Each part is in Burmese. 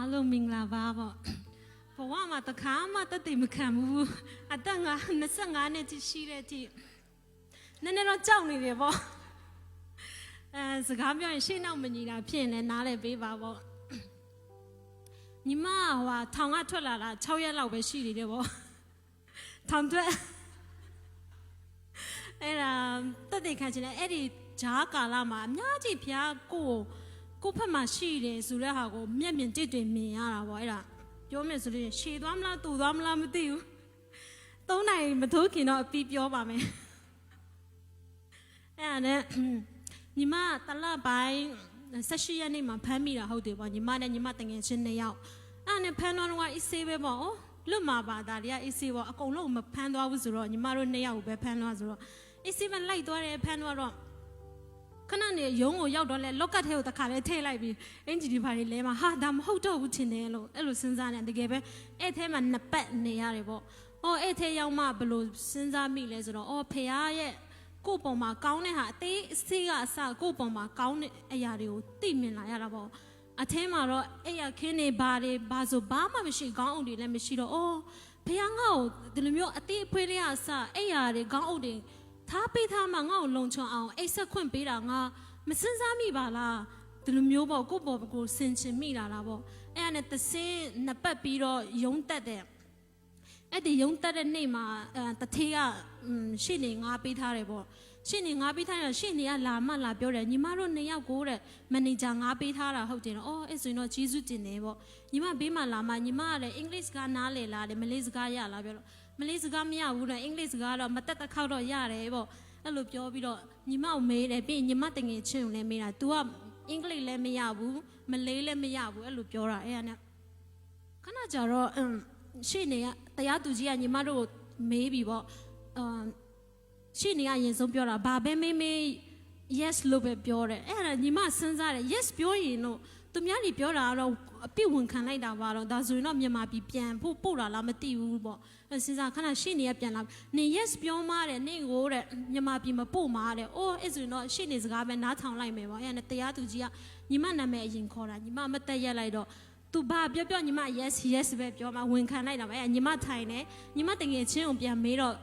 အားလုံးမင်္ဂလာပါပေါ့ဘဝမှာတခါမှတသိမခံဘူးအသက်ငါ25နှစ်တိရှိတဲ့အထိနည်းနည်းတော့ကြောက်နေတယ်ပေါ့စကားပြောရင်ရှေ့နောက်မညီတာဖြစ်နေနားလည်းပေးပါပေါ့ညီမဟိုထောင်ကထွက်လာတာ6ရက်လောက်ပဲရှိနေတယ်ပေါ့ထောင်ထွက်အဲ့ဒါတသိခံချင်တယ်အဲ့ဒီဂျားကာလာမှာအများကြီးဖျားကိုဖက်မှာရှိတယ်ဆိုတဲ့ဟာကိုမျက်မြင်တွေ့တွေ့မြင်ရတာပေါ့အဲ့ဒါပြောမယ်ဆိုလို့ရှည်သွားမလားတူသွားမလားမသိဘူး3နိုင်မထိုးခင်တော့အပြီးပြောပါမယ်အဲ့ဒါနဲ့ညီမတလပိုင်း18ရက်နေ့မှာဖမ်းမိတာဟုတ်တယ်ပေါ့ညီမနဲ့ညီမတငယ်ချင်း2ယောက်အဲ့ဒါနဲ့ဖမ်းတော့ကအစ်စေးပဲပေါ့လွတ်မှာပါဒါတွေကအေးစေးပေါ့အကုန်လုံးမဖမ်းသွားဘူးဆိုတော့ညီမတို့2ယောက်ပဲဖမ်းသွားဆိုတော့အေးစေးပဲလိုက်သွားတယ်ဖမ်းသွားတော့ခဏနေရုံးကိုရောက်တော့လဲလော့ကတ်ထဲကိုတခါလဲထည့်လိုက်ပြီးအင်ဂျီဒီဘာတွေလဲမှာဟာဒါမဟုတ်တော့ဘူးထင်တယ်လို့အဲ့လိုစဉ်းစားနေတကယ်ပဲအဲ့ထဲမှာ2ပတ်နေရတယ်ပေါ့အဲ့ထဲရောက်မှဘလို့စဉ်းစားမိလဲဆိုတော့ဖေရဲ့ကိုယ့်ပုံမှာကောင်းတဲ့ဟာအသေးအစေးကအစကိုယ့်ပုံမှာကောင်းတဲ့အရာတွေကိုသိမြင်လာရတာပေါ့အထဲမှာတော့အဲ့ရခင်းနေဘာဆိုဘာမှမရှိခေါင်းအုပ်တွေလည်းမရှိတော့ဖေကငါ့ကိုဒီလိုမျိုးအသေးအဖွေးလေးကအစအဲ့ရတွေခေါင်းအုပ်တွေထားပေးထားမှငါ့ကိုလုံချွန်အောင်အိတ်ဆက်ခွင့်ပေးတာငါမစင်စားမိပါလားဒီလိုမျိုးပေါ့ကိုယ့်ဘော်ကိုဆင်ချင်မိလာတာပေါ့အဲ့ဒါနဲ့သစင်းနှစ်ပတ်ပြီးတော့ယုံတက်တဲ့အဲ့ဒီယုံတက်တဲ့နေ့မှာတထေးကရှင့်နေငါပေးထားတယ်ပေါ့ရှင့်နေငါပေးထားရရှင့်နေကလာမှလာပြောတယ်ညီမတို့2ယောက်ကိုတဲ့မန်နေဂျာငါပေးထားတာဟုတ်တယ်နော်အဲ့ဆိုရင်တော့ဂျေစုတင်တယ်ပေါ့ညီမဘေးမှာလာမှညီမကလည်းအင်္ဂလိပ်စကားနားလည်လားတယ်မလေးစကားရလားပြောတော့မလေးစကားမရဘူးတဲ့အင်္ဂလိပ်စကားတော့မတက်တခေါက်တော့ရတယ်ပေါ့အဲ့လိုပြောပြီးတော့ညီမကိုမေးတယ်ပြီးညီမတငယ်ချင်းကိုလည်းမေးတာ तू ကအင်္ဂလိပ်လည်းမရဘူးမလေးလည်းမရဘူးအဲ့လိုပြောတာအဲ့ဒါနဲ့ခဏကြာတော့ရှင့်နေကတရားသူကြီးကညီမတို့မေးပြီပေါ့ရှင့်နေကရင်ဆုံးပြောတာဘာပဲမေး yes လို့ပဲပြောတယ်အဲ့ဒါညီမစဉ်းစားတယ် yes ပြောရင်တော့သူများတွေပြောတာကတော့အပြစ်ဝင်ခံလိုက်တာပါတော့ဒါဆိုရင်တော့မြန်မာပြည်ပြန်ဖို့ပို့တာလားမသိဘူးပေါ့စဉ်းစားခဏရှင့်နေကပြန်လာနေ yes ပြောမှတဲ့နေကိုတဲ့မြန်မာပြည်မပို့မှာတဲ့အဲ့ဆိုရင်တော့ရှင့်နေစကားပဲနားထောင်လိုက်မယ်ပေါ့အဲ့ဒါနဲ့တရားသူကြီးကညီမနာမည်အရင်ခေါ်တာညီမမတက်ရက်လိုက်တော့သူဘာပြောညီမ yes ပဲပြောမှဝင်ခံလိုက်တာပဲအဲ့ညီမထိုင်နေညီမတငယ်ချင်းကိုပြန်မေးတော့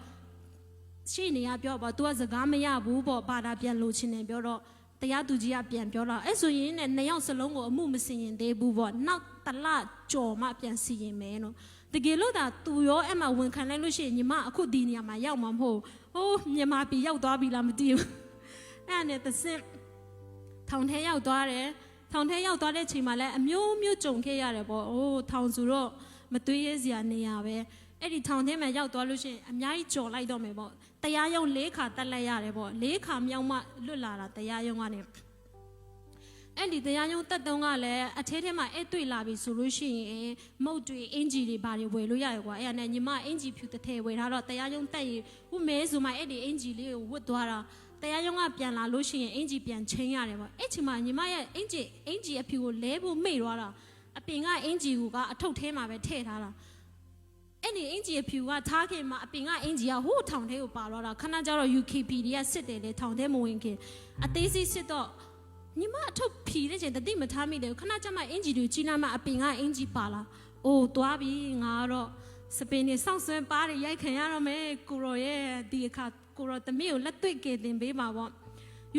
ရှင့်နေကပြောပေါ့ तू ကစကားမရဘူးပေါ့ဘာသာပြန်လို့ချင်းနေပြောတော့တရားသူကြီးကပြန်ပြောတော့အဲ့ဆိုရင်နဲ့2ယောက်စလုံးကိုအမှုမစီရင်သေးဘူးပေါ့နောက်တလကြော်မှပြန်စီရင်မယ်နော်တကယ်လို့ဒါသူရောအဲ့မှာဝင်ခံလိုက်လို့ရှိရင်ညီမအခုဒီနေရာမှာရောက်မှာမဟုတ်မြန်မာပြည်ရောက်သွားပြီလားမသိဘူးအဲ့နဲ့သစင်ထောင်ထဲရောက်သွားတယ်ထောင်ထဲရောက်သွားတဲ့ချိန်မှာလည်းအမျိုးကြုံခဲ့ရတယ်ပေါ့ထောင်ဆိုတော့မသွေးရဲစရာနေရပဲအဲ့ဒီထောင်ထဲမှာရောက်သွားလို့ရှိရင်အများကြီးကြော်လိုက်တော့မယ်ပေါ့တရားရုံး4ခါတက်လိုက်ရတယ်ပေါ့4ခါမြောက်မှလွတ်လာတာတရားရုံးကနေအဲ့ဒီတရားရုံးတက်တုံးကလည်းအထဲထဲမှာအဲ့တွေ့လာပြီဆိုလို့ရှိရင်မုတ်တွေအင်ဂျီတွေဘာတွေဝယ်လို့ရတယ်ကွာအဲ့ဒါနဲ့ညီမအင်ဂျီဖြူတစ်ထည်ဝယ်ထားတော့တရားရုံးတက်ရင်ဥမဲဆိုမှအဲ့ဒီအင်ဂျီလေးကိုဝတ်သွားတာတရားရုံးကပြန်လာလို့ရှိရင်အင်ဂျီပြန်ချင်းရတယ်ပေါ့အဲ့ချိန်မှာညီမရဲ့အင်ဂျီအဖြူကိုလဲဖို့မိတ်သွားတာအပင်ကအင်ဂျီကအထုပ်ထဲမှာပဲထည့်ထားတာအဲ့ဒီအင်ဂျီအဖြူကထားခင်မှာအပင်ကအင်ဂျီကဟိုးထောင်ထဲကိုပါသွားတာခဏကျတော့ UKP တွေကစစ်တယ်လေထောင်ထဲမဝင်ခင်အသေးစိတ်စစ်တော့ညီမအထုပ်ဖြီတဲ့ချိန်တတိမထားမိတယ်ခဏကျမှအင်ဂျီတွေကြီးနာမှအပင်ကအင်ဂျီပါလာသွားပြီငါတော့စပင်းနေစောင့်ဆွဲပါးတွေရိုက်ခံရတော့မယ်ကိုရောရဲ့ဒီအခါကိုရောတမီးကိုလက်တွေ့ကယ်တင်ပေးပါပေါ့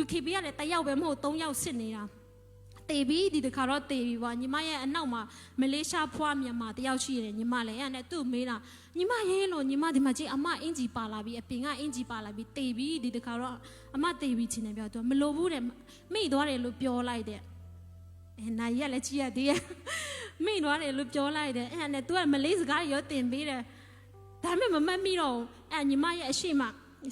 UKP ကလည်း1ယောက်ပဲမဟုတ်3ယောက်စစ်နေတာတေးပြီးဒီတခါတော့တေးပြီးပါညီမရဲ့အနောက်မှာမလေးရှားဖွားမြန်မာတယောက်ရှိတယ်ညီမလည်းအဲ့နဲ့သူ့မေးတာညီမရေးလို့ညီမဒီမှာကြည့်အမအင်ဂျီပါလာပြီးအပင်ကအင်ဂျီပါလာပြီးတေးပြီးဒီတခါတော့အမတေးပြီးချင်းနေပြောသူမလိုဘူးတဲ့မိသွားတယ်လို့ပြောလိုက်တဲ့နိုင်ရက်လည်းကြည့်ရသေးရဲ့မိသွားတယ်လို့ပြောလိုက်တယ်အဲ့နဲ့သူကမလေးစကားရောတင်ပေးတယ်ဒါပေမဲ့မမှတ်မိတော့အဲ့ညီမရဲ့အရှိမ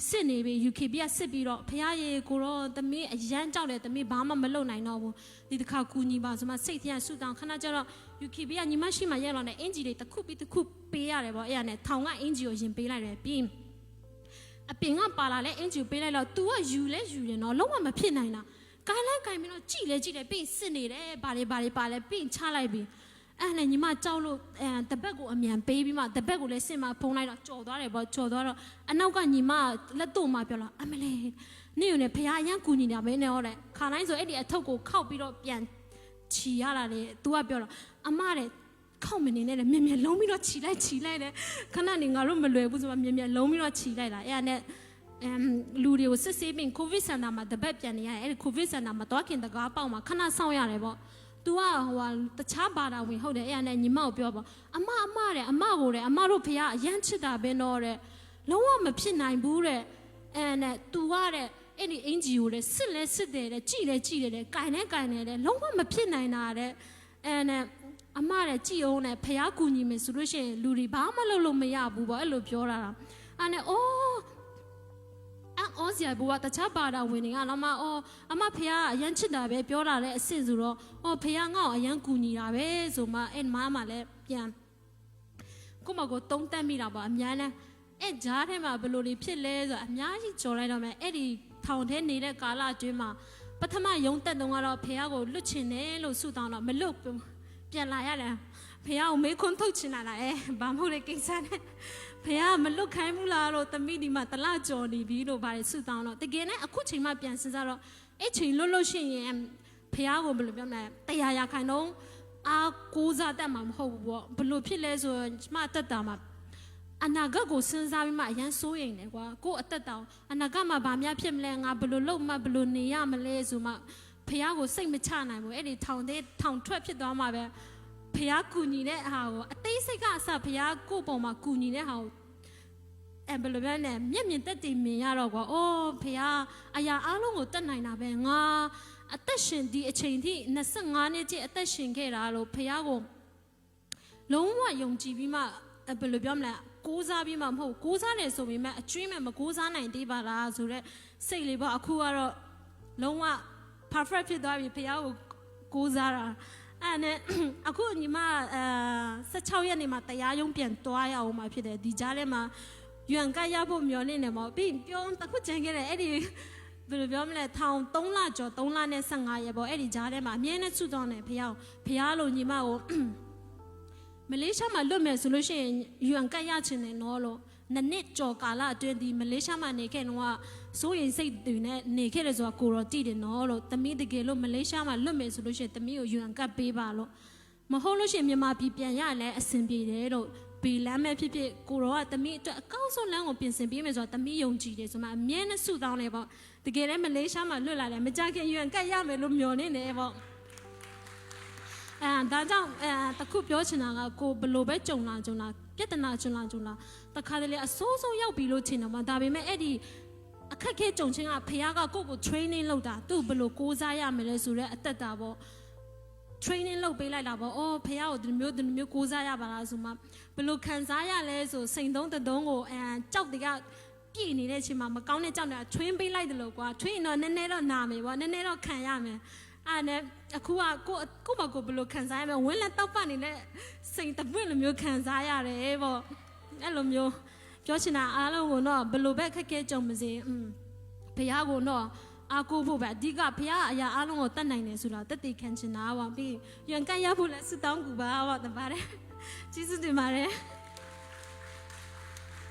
စစ်နေပြီ UKP ကစစ်ပြီးတော့ဖះရေကိုတော့သမီးအရန်ကြောက်တယ်သမီးဘာမှမလုပ်နိုင်တော့ဘူးဒီတစ်ခါကူညီပါဆိုမှစိတ်ထဲကဆူတောင်းခဏကျတော့ UKP ကညီမရှိမှရက်လာတဲ့အင်ဂျီတွေတစ်ခုပြီးတစ်ခုပေးရတယ်ပေါ့အဲ့ဒါနဲ့ထောင်ကအင်ဂျီကိုရင်ပေးလိုက်တယ်ပြီးအပင်ကပါလာလဲအင်ဂျီကိုပေးလိုက်တော့ तू ကယူလဲယူတယ်နော်လုံးဝမဖြစ်နိုင်တာကိုင်းလိုက်ကိုင်းပြီးတော့ကြည့်လဲပြီးစစ်နေတယ်ဘာတွေပါလဲပြီးချလိုက်ပြီးအဲ့နဲ့ညီမကြောက်လို့တပတ်ကိုအမြန်ပေးပြီးမှတပတ်ကိုလည်းစင်မဖုံးလိုက်တော့ကြော်သွားတယ်ပေါ့ကြော်သွားတော့အနောက်ကညီမလက်တို့မှပြောလာအမလေးနေုံနဲ့ဖះအရန်ကူညီနေတာပဲနဲ့ဟောတဲ့ခါတိုင်းဆိုအဲ့ဒီအထုပ်ကိုခောက်ပြီးတော့ပြန်ချီရတာလေ तू ကပြောတော့အမတဲ့ ခောက်မနေနဲ့မြင်လုံးပြီးတော့ခြိလိုက်တယ်ခဏနေငါတို့မလွယ်ဘူးဆိုမှမြင်လုံးပြီးတော့ခြိလိုက်တာအဲ့ဒါနဲ့လူတွေကိုစစ်ဆေးပြီးကိုဗစ်စင်တာမှာတပတ်ပြန်နေရတယ်အဲ့ဒီကိုဗစ်စင်တာမှာတော့ခင်တကားပေါက်မှာခဏစောင့်ရတယ်ပေါ့तू ကတခြားဘာသာဝင်ဟုတ်တယ်အဲ့ဒါနဲ့ညီမကိုပြောပေါ့အမတဲ့အမကိုတဲ့အမတို့ဖေကအရန်ချစ်တာပဲတော့တဲ့လုံးဝမဖြစ်နိုင်ဘူးတဲ့အဲ့နဲ့ तू ကတဲ့အဲ့ဒီအင်ဂျီကိုတဲ့စစ်တယ်တဲ့ကြည်တယ်တဲ့ကင်တယ်တဲ့လုံးဝမဖြစ်နိုင်တာတဲ့အဲ့နဲ့အမတဲ့ကြည်အောင်နဲ့ဖះကူညီမယ်ဆိုလို့ရှိရင်လူတွေဘာမှလုပ်လို့မရဘူးပေါ့အဲ့လိုပြောတာအဲ့နဲ့အော်စရာဘဝတခြားဘာသာဝင်တွေကလည်းအမဖះအရန်ချစ်တာပဲပြောတာလည်းအစ်စ်ဆိုတော့ဖះငါ့ကိုအရန်ကူညီတာပဲဆိုမှအဲ့မလည်းပြန်ကိုမကိုတုံးတက်မိတာပေါ့အများနဲ့အဲ့ဂျားထဲမှာဘယ်လိုတွေဖြစ်လဲဆိုအများကြီးကြော်လိုက်တော့မယ်အဲ့ဒီထောင်ထဲနေတဲ့ကာလအတွင်းမှာပထမယုံတက်တုန်းကတော့ဖះကိုလွတ်ချင်တယ်လို့ဆုတောင်းတော့မလွတ်ပြန်လာရတယ်ဖះကိုမေးခွန်းထုတ်ချင်လာဘာမဟုတ်တဲ့ကိစ္စနဲ့ဖះမလွတ်ခိုင်းဘူးလားလို့တမိဒီမှာတလကြော်နေပြီလို့ဗါဆုတောင်းတော့တကယ်နဲ့အခုချိန်မှပြန်စဉ်းစားတော့အဲ့ချိန်လွတ်လို့ရှိရင်ဖះကိုဘယ်လိုပြောမလဲတရားရခိုင်တော့အာကိုးစားတတ်မှာမဟုတ်ဘူးပေါ့ဘယ်လိုဖြစ်လဲဆိုရင်ကျမတက်တာမှာအနာဂတ်ကိုစဉ်းစားပြီးမှအရန်စိုးရိမ်တယ်ကွာကို့အသက်တောင်အနာဂတ်မှာဘာများဖြစ်မလဲငါဘယ်လိုလုပ်မှဘယ်လိုနေရမလဲဆိုမှဖះကိုစိတ်မချနိုင်ဘူးအဲ့ဒီထောင်ထွက်ဖြစ်သွားမှပဲဖះကူညီတဲ့ဟာကိုအသေးစိတ်ကအစဖះကို့ပုံမှာကူညီတဲ့ဟာကိုဘယ်လိုပဲလဲမျက်မြင်သက်တည်မြင်ရတော့ကွာဖះအရာအားလုံးကိုတတ်နိုင်တာပဲငါအသက်ရှင်ဒီအချိန်ထိ25နှစ်ကျအသက်ရှင်ခဲ့တာလို့ဖះကိုလုံးဝယုံကြည်ပြီးမှဘယ်လိုပြောမလဲကိုးစားပြီးမှမဟုတ်ကိုးစားတယ်ဆိုပေမဲ့အကျွေးမဲ့မကိုးစားနိုင်သေးပါလားဆိုတော့စိတ်လေးပေါ့အခုကတော့လုံးဝ perfect ဖြစ်သွားပြီဖះကိုကိုးစားတာအဲ့နဲ့အခုညီမ16ရက်နေ့မှာတရားရုံးပြန်သွားရအောင်မှာဖြစ်တယ်ဒီကြားထဲမှာရွံကရဖို့မျှော်လင့်နေမှာပြီးပြောတခုချင်ခဲ့တယ်အဲ့ဒီဘယ်လိုပြောမလဲထောင်3လကျော်3လနဲ့15ရက်ပေါ့အဲ့ဒီကြားထဲမှာအမြဲတမ်းဆုတောင်းတယ်ဖះလို့ညီမကိုမလေးရှားမှာလွတ်မယ်ဆိုလို့ရှိရင်ယူအန်ကတ်ရချင်တယ်နော်လို့နှစ်ကျော်ကာလအတွင်းဒီမလေးရှားမှာနေခဲ့တော့စိုးရိမ်စိတ်တွေနဲ့နေခဲ့တယ်ဆိုတာကိုရောတည်တယ်နော်လို့တမီးတကယ်လို့မလေးရှားမှာလွတ်မယ်ဆိုလို့ရှိရင်တမီးကိုယူအန်ကတ်ပေးပါလို့မဟုတ်လို့ရှိရင်မြန်မာပြည်ပြန်ရလဲအဆင်ပြေတယ်လို့ဘီလမ်းမဲ့ဖြစ်ဖြစ်ကိုရောကတမီးအတွက်အကောင်းဆုံးလမ်းကိုပြင်ဆင်ပေးမယ်ဆိုတာတမီးယုံကြည်တယ်ဆိုမှအမြဲတမ်းဆုတောင်းတယ်ပေါ့တကယ်လည်းမလေးရှားမှာလွတ်လာတယ်မကြခင်ယူအန်ကတ်ရမယ်လို့မျှော်နေတယ်ပေါ့ဒါကြောင့်တခုပြောချင်တာကကိုဘလို့ပဲကြုံလာပြဿနာကြုံလာတခါတလေအစိုးဆုံးရောက်ပြီလို့ထင်တယ်မှာဒါပေမဲ့အဲ့ဒီအခက်ခဲကြုံချင်းကဖះကကိုကို training လုပ်တာသူ့ဘလို့ကိုးစားရမယ်လဲဆိုတဲ့အသက်တာပေါ့ training လုပ်ပေးလိုက်တာပေါ့ဖះကိုဒီမျိုးကိုးစားရပါလားဆိုမှဘလို့ခံစားရလဲဆိုစိန်သုံးတသုံးကိုကြောက်တကပြည့်နေတဲ့အချိန်မှာမကောင်းတဲ့ကြောက်နေတာ train ပေးလိုက်တယ်လို့ကွာ train တော့နည်းနည်းတော့နာမယ်ပေါ့နည်းနည်းတော့ခံရမယ်အဲ့နဲ့အခုကကိုမကိုဘယ်လိုခံစားရမလဲဝင်းလက်တောက်ပနေတဲ့စိတ်တပွင့်လိုမျိုးခံစားရတယ်ပေါ့အဲ့လိုမျိုးပြောချင်တာအားလုံးကိုတော့ဘယ်လိုပဲခက်ခဲကြုံမစေဘုရားကိုတော့အားကိုးဖို့ပဲအဓိကဘုရားအရာအားလုံးကိုတတ်နိုင်တယ်ဆိုတာတက်တည်ခံချင်တာပါပြီးရန်ကရဖို့လဲဆုတောင်းကူပါပေါ့တပါတယ်ကျေးဇူးတင်ပါတယ်